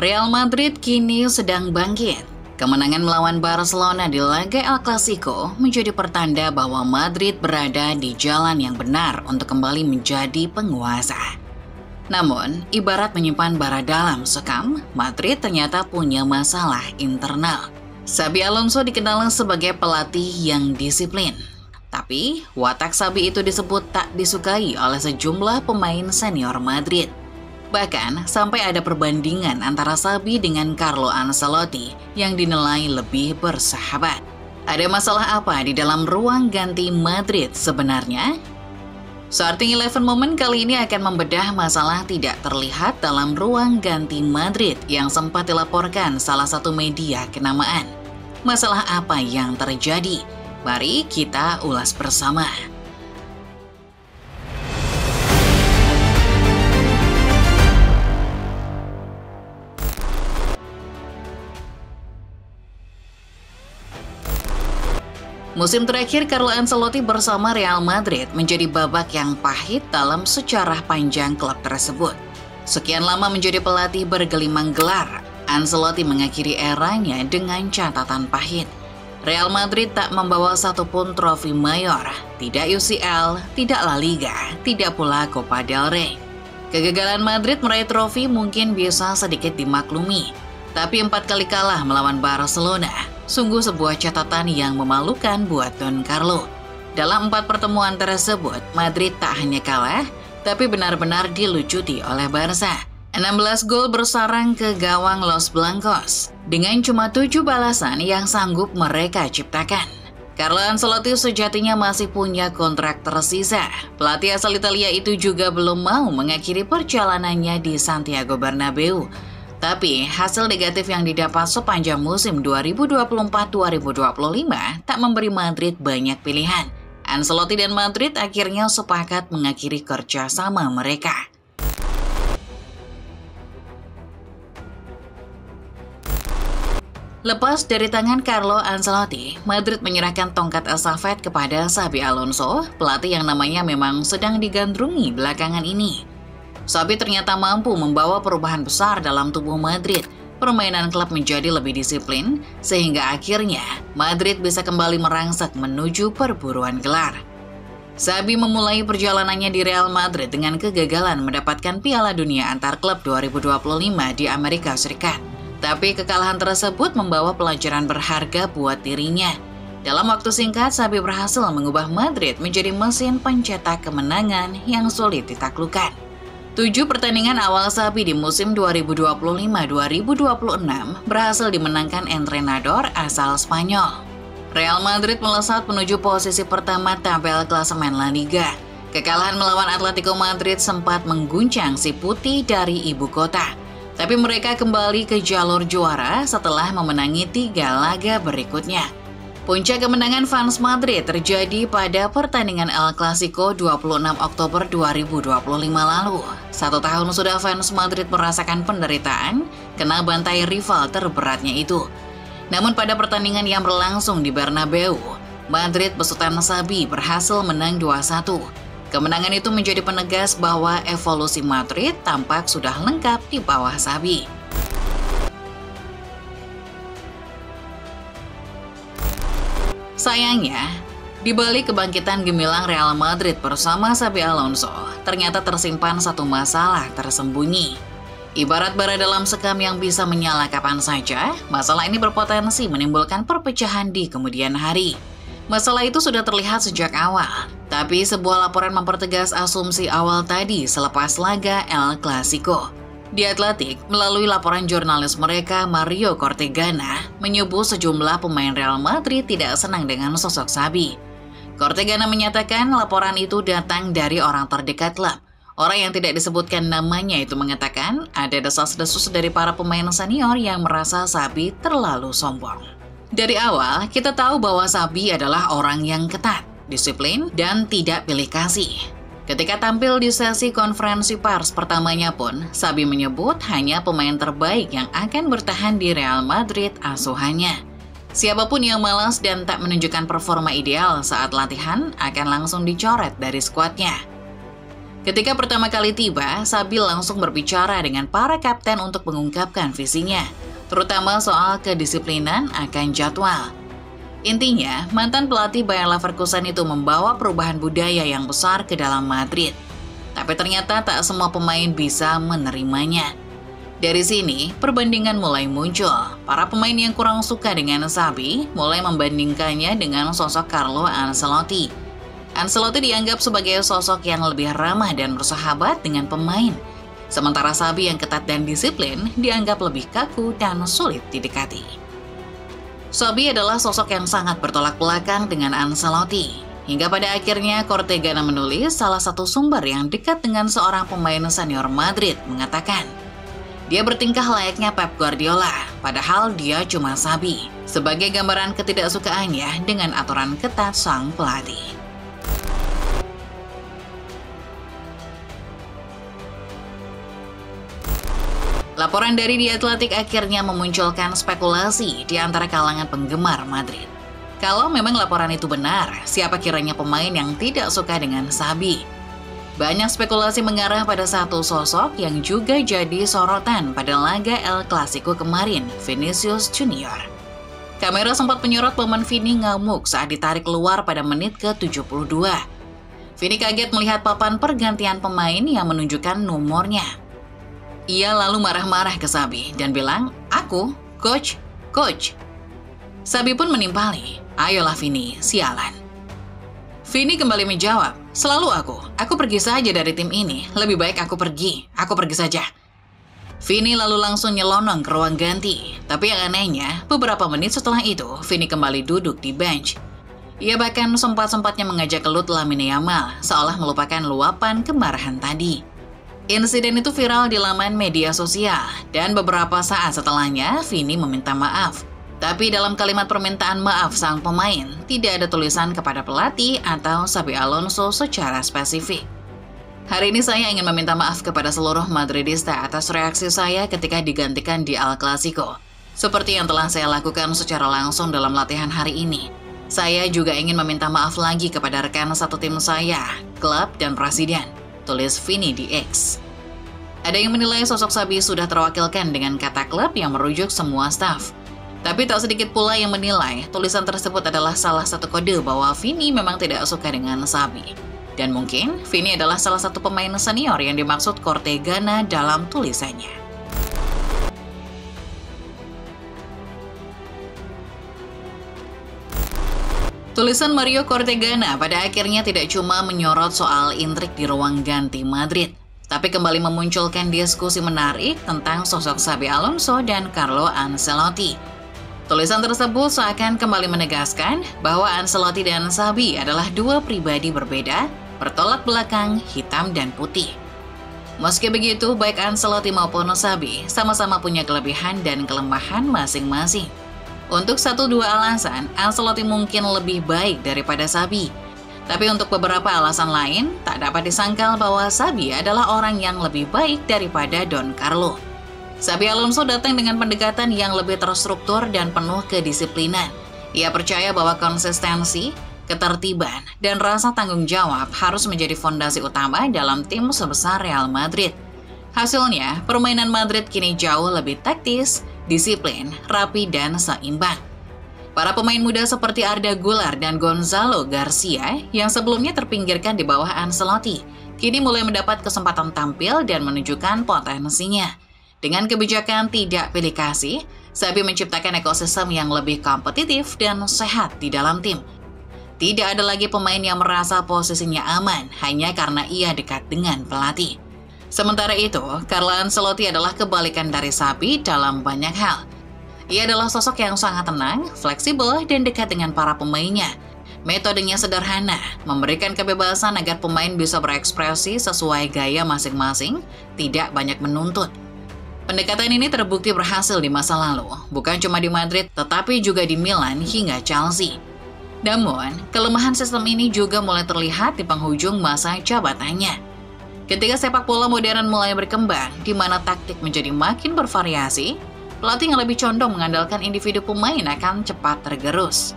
Real Madrid kini sedang bangkit. Kemenangan melawan Barcelona di laga El Clasico menjadi pertanda bahwa Madrid berada di jalan yang benar untuk kembali menjadi penguasa. Namun, ibarat menyimpan bara dalam sekam, Madrid ternyata punya masalah internal. Xabi Alonso dikenal sebagai pelatih yang disiplin. Tapi, watak Xabi itu disebut tak disukai oleh sejumlah pemain senior Madrid. Bahkan, sampai ada perbandingan antara Xabi dengan Carlo Ancelotti yang dinilai lebih bersahabat. Ada masalah apa di dalam ruang ganti Madrid sebenarnya? Starting 11 Moment kali ini akan membedah masalah tidak terlihat dalam ruang ganti Madrid yang sempat dilaporkan salah satu media kenamaan. Masalah apa yang terjadi? Mari kita ulas bersama. Musim terakhir Carlo Ancelotti bersama Real Madrid menjadi babak yang pahit dalam sejarah panjang klub tersebut. Sekian lama menjadi pelatih bergelimang gelar, Ancelotti mengakhiri eranya dengan catatan pahit. Real Madrid tak membawa satupun trofi mayor, tidak UCL, tidak La Liga, tidak pula Copa del Rey. Kegagalan Madrid meraih trofi mungkin bisa sedikit dimaklumi, tapi 4 kali kalah melawan Barcelona. Sungguh sebuah catatan yang memalukan buat Don Carlo. Dalam 4 pertemuan tersebut, Madrid tak hanya kalah, tapi benar-benar dilucuti oleh Barca. 16 gol bersarang ke gawang Los Blancos, dengan cuma 7 balasan yang sanggup mereka ciptakan. Carlo Ancelotti sejatinya masih punya kontrak tersisa. Pelatih asal Italia itu juga belum mau mengakhiri perjalanannya di Santiago Bernabeu. Tapi hasil negatif yang didapat sepanjang musim 2024-2025 tak memberi Madrid banyak pilihan. Ancelotti dan Madrid akhirnya sepakat mengakhiri kerjasama mereka. Lepas dari tangan Carlo Ancelotti, Madrid menyerahkan tongkat estafet kepada Xabi Alonso, pelatih yang namanya memang sedang digandrungi belakangan ini. Xabi ternyata mampu membawa perubahan besar dalam tubuh Madrid. Permainan klub menjadi lebih disiplin, sehingga akhirnya Madrid bisa kembali merangsek menuju perburuan gelar. Xabi memulai perjalanannya di Real Madrid dengan kegagalan mendapatkan Piala Dunia antar klub 2025 di Amerika Serikat. Tapi kekalahan tersebut membawa pelajaran berharga buat dirinya. Dalam waktu singkat, Xabi berhasil mengubah Madrid menjadi mesin pencetak kemenangan yang sulit ditaklukkan. 7 pertandingan awal Xabi di musim 2025-2026 berhasil dimenangkan entrenador asal Spanyol. Real Madrid melesat menuju posisi pertama tabel klasemen La Liga. Kekalahan melawan Atletico Madrid sempat mengguncang si putih dari ibu kota. Tapi mereka kembali ke jalur juara setelah memenangi 3 laga berikutnya. Puncak kemenangan fans Madrid terjadi pada pertandingan El Clasico 26 Oktober 2025 lalu. 1 tahun sudah fans Madrid merasakan penderitaan kena bantai rival terberatnya itu. Namun pada pertandingan yang berlangsung di Bernabeu, Madrid besutan Xabi berhasil menang 2-1. Kemenangan itu menjadi penegas bahwa evolusi Madrid tampak sudah lengkap di bawah Xabi. Sayangnya, di balik kebangkitan gemilang Real Madrid bersama Xabi Alonso, ternyata tersimpan satu masalah tersembunyi. Ibarat bara dalam sekam yang bisa menyala kapan saja, masalah ini berpotensi menimbulkan perpecahan di kemudian hari. Masalah itu sudah terlihat sejak awal, tapi sebuah laporan mempertegas asumsi awal tadi selepas laga El Clasico. Di Atletik, melalui laporan jurnalis mereka, Mario Cortegana menyebut sejumlah pemain Real Madrid tidak senang dengan sosok Xabi. Cortegana menyatakan laporan itu datang dari orang terdekat klub. Orang yang tidak disebutkan namanya itu mengatakan ada desas-desus dari para pemain senior yang merasa Xabi terlalu sombong. Dari awal, kita tahu bahwa Xabi adalah orang yang ketat, disiplin, dan tidak pilih kasih. Ketika tampil di sesi konferensi pers pertamanya pun, Xabi menyebut hanya pemain terbaik yang akan bertahan di Real Madrid asuhannya. Siapapun yang malas dan tak menunjukkan performa ideal saat latihan akan langsung dicoret dari skuadnya. Ketika pertama kali tiba, Xabi langsung berbicara dengan para kapten untuk mengungkapkan visinya, terutama soal kedisiplinan akan jadwal. Intinya, mantan pelatih Bayer Leverkusen itu membawa perubahan budaya yang besar ke dalam Madrid. Tapi ternyata tak semua pemain bisa menerimanya. Dari sini, perbandingan mulai muncul. Para pemain yang kurang suka dengan Xabi mulai membandingkannya dengan sosok Carlo Ancelotti. Ancelotti dianggap sebagai sosok yang lebih ramah dan bersahabat dengan pemain. Sementara Xabi yang ketat dan disiplin dianggap lebih kaku dan sulit didekati. Xabi adalah sosok yang sangat bertolak belakang dengan Ancelotti. Hingga pada akhirnya Cortegana menulis salah satu sumber yang dekat dengan seorang pemain senior Madrid mengatakan, dia bertingkah layaknya Pep Guardiola, padahal dia cuma Xabi, sebagai gambaran ketidaksukaannya dengan aturan ketat sang pelatih. Laporan dari The Athletic akhirnya memunculkan spekulasi di antara kalangan penggemar Madrid. Kalau memang laporan itu benar, siapa kiranya pemain yang tidak suka dengan Xabi? Banyak spekulasi mengarah pada satu sosok yang juga jadi sorotan pada laga El Clasico kemarin, Vinicius Junior. Kamera sempat menyorot momen Vini ngamuk saat ditarik keluar pada menit ke-72. Vini kaget melihat papan pergantian pemain yang menunjukkan nomornya. Ia lalu marah-marah ke Xabi dan bilang, "Aku, coach." Xabi pun menimpali, "Ayolah Vini, sialan." Vini kembali menjawab, "Selalu aku pergi saja dari tim ini, lebih baik aku pergi saja." Vini lalu langsung nyelonong ke ruang ganti, tapi yang anehnya, beberapa menit setelah itu, Vini kembali duduk di bench. Ia bahkan sempat-sempatnya mengajak gelut Lamine Yamal, seolah melupakan luapan kemarahan tadi. Insiden itu viral di laman media sosial, dan beberapa saat setelahnya, Vini meminta maaf. Tapi dalam kalimat permintaan maaf sang pemain, tidak ada tulisan kepada pelatih atau Xabi Alonso secara spesifik. Hari ini saya ingin meminta maaf kepada seluruh Madridista atas reaksi saya ketika digantikan di El Clasico. Seperti yang telah saya lakukan secara langsung dalam latihan hari ini. Saya juga ingin meminta maaf lagi kepada rekan satu tim saya, klub dan presiden. Tulis Vini di X. Ada yang menilai sosok Xabi sudah terwakilkan dengan kata klub yang merujuk semua staf. Tapi tak sedikit pula yang menilai tulisan tersebut adalah salah satu kode bahwa Vini memang tidak suka dengan Xabi. Dan mungkin Vini adalah salah satu pemain senior yang dimaksud Cortegana dalam tulisannya. Tulisan Mario Cortegana pada akhirnya tidak cuma menyorot soal intrik di ruang ganti Madrid, tapi kembali memunculkan diskusi menarik tentang sosok Xabi Alonso dan Carlo Ancelotti. Tulisan tersebut seakan kembali menegaskan bahwa Ancelotti dan Xabi adalah dua pribadi berbeda, bertolak belakang, hitam dan putih. Meski begitu, baik Ancelotti maupun Xabi sama-sama punya kelebihan dan kelemahan masing-masing. Untuk satu dua alasan, Ancelotti mungkin lebih baik daripada Xabi. Tapi untuk beberapa alasan lain, tak dapat disangkal bahwa Xabi adalah orang yang lebih baik daripada Don Carlo. Xabi Alonso datang dengan pendekatan yang lebih terstruktur dan penuh kedisiplinan. Ia percaya bahwa konsistensi, ketertiban, dan rasa tanggung jawab harus menjadi fondasi utama dalam tim sebesar Real Madrid. Hasilnya, permainan Madrid kini jauh lebih taktis, disiplin, rapi, dan seimbang. Para pemain muda seperti Arda Güler dan Gonzalo Garcia yang sebelumnya terpinggirkan di bawah Ancelotti, kini mulai mendapat kesempatan tampil dan menunjukkan potensinya. Dengan kebijakan tidak pilih kasih, Xabi menciptakan ekosistem yang lebih kompetitif dan sehat di dalam tim. Tidak ada lagi pemain yang merasa posisinya aman hanya karena ia dekat dengan pelatih. Sementara itu, Carlo Ancelotti adalah kebalikan dari Xabi dalam banyak hal. Ia adalah sosok yang sangat tenang, fleksibel, dan dekat dengan para pemainnya. Metodenya sederhana, memberikan kebebasan agar pemain bisa berekspresi sesuai gaya masing-masing, tidak banyak menuntut. Pendekatan ini terbukti berhasil di masa lalu, bukan cuma di Madrid, tetapi juga di Milan hingga Chelsea. Namun, kelemahan sistem ini juga mulai terlihat di penghujung masa jabatannya. Ketika sepak bola modern mulai berkembang, di mana taktik menjadi makin bervariasi, pelatih yang lebih condong mengandalkan individu pemain akan cepat tergerus.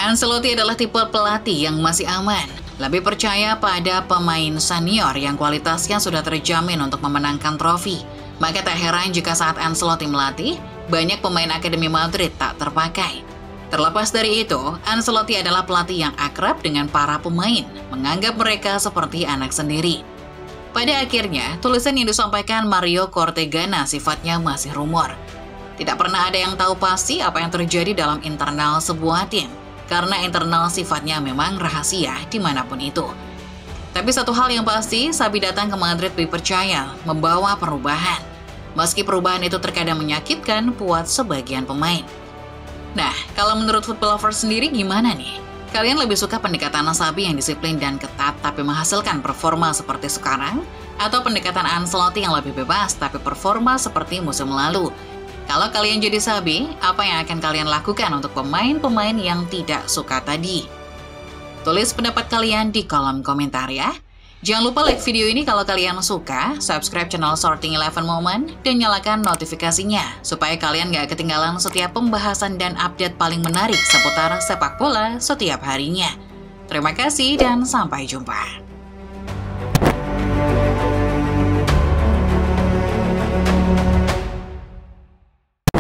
Ancelotti adalah tipe pelatih yang masih aman, lebih percaya pada pemain senior yang kualitasnya sudah terjamin untuk memenangkan trofi. Maka tak heran jika saat Ancelotti melatih, banyak pemain Akademi Madrid tak terpakai. Terlepas dari itu, Ancelotti adalah pelatih yang akrab dengan para pemain, menganggap mereka seperti anak sendiri. Pada akhirnya, tulisan yang disampaikan Mario Cortegana sifatnya masih rumor. Tidak pernah ada yang tahu pasti apa yang terjadi dalam internal sebuah tim, karena internal sifatnya memang rahasia dimanapun itu. Tapi satu hal yang pasti, Xabi datang ke Madrid dipercaya membawa perubahan. Meski perubahan itu terkadang menyakitkan buat sebagian pemain. Nah, kalau menurut Football Lovers sendiri gimana nih? Kalian lebih suka pendekatan Xabi yang disiplin dan ketat tapi menghasilkan performa seperti sekarang? Atau pendekatan Ancelotti yang lebih bebas tapi performa seperti musim lalu? Kalau kalian jadi Xabi, apa yang akan kalian lakukan untuk pemain-pemain yang tidak suka tadi? Tulis pendapat kalian di kolom komentar ya. Jangan lupa like video ini kalau kalian suka, subscribe channel Sorting 11 Moment, dan nyalakan notifikasinya, supaya kalian gak ketinggalan setiap pembahasan dan update paling menarik seputar sepak bola setiap harinya. Terima kasih dan sampai jumpa.